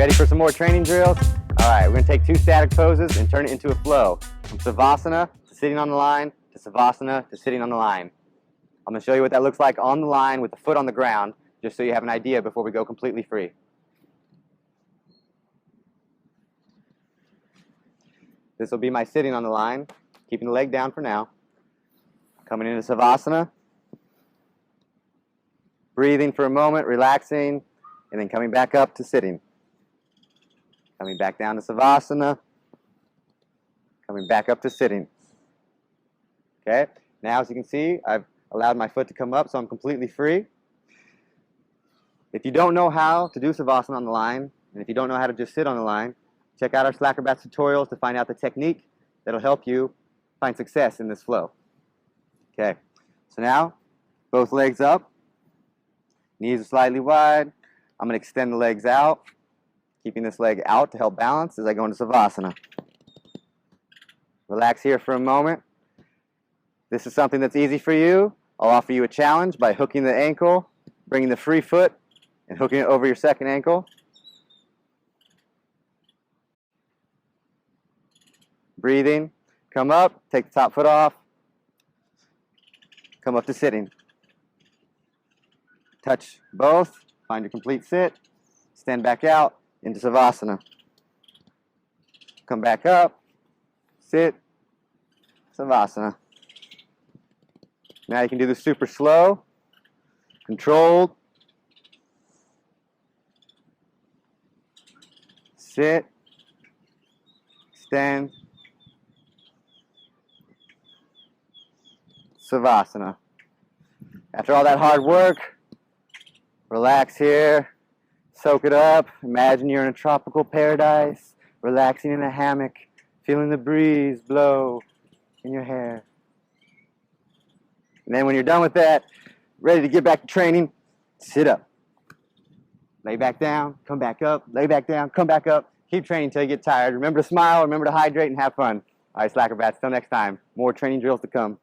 Ready for some more training drills? All right, we're gonna take 2 static poses and turn it into a flow. From Savasana to sitting on the line, to Savasana to sitting on the line. I'm gonna show you what that looks like on the line with the foot on the ground, just so you have an idea before we go completely free. This will be my sitting on the line, keeping the leg down for now. Coming into Savasana, breathing for a moment, relaxing, and then coming back up to sitting. Coming back down to Savasana, coming back up to sitting. Okay, now as you can see, I've allowed my foot to come up, so I'm completely free. If you don't know how to do Savasana on the line, and if you don't know how to just sit on the line, check out our SLACKROBATS tutorials to find out the technique that'll help you find success in this flow. Okay, so now, both legs up, knees are slightly wide. I'm going to extend the legs out, keeping this leg out to help balance as I go into Savasana. Relax here for a moment. This is something that's easy for you. I'll offer you a challenge by hooking the ankle, bringing the free foot, and hooking it over your second ankle. Breathing, come up, take the top foot off, come up to sitting. Touch both, find your complete sit, stand back out into Savasana. Come back up, sit, Savasana. Now you can do this super slow, controlled. Sit, extend, Savasana. After all that hard work, relax here, soak it up. Imagine you're in a tropical paradise, relaxing in a hammock, feeling the breeze blow in your hair. And then when you're done with that, ready to get back to training, sit up. Lay back down, come back up, lay back down, come back up. Keep training until you get tired. Remember to smile, remember to hydrate, and have fun. All right, SLACKROBATS, till next time. More training drills to come.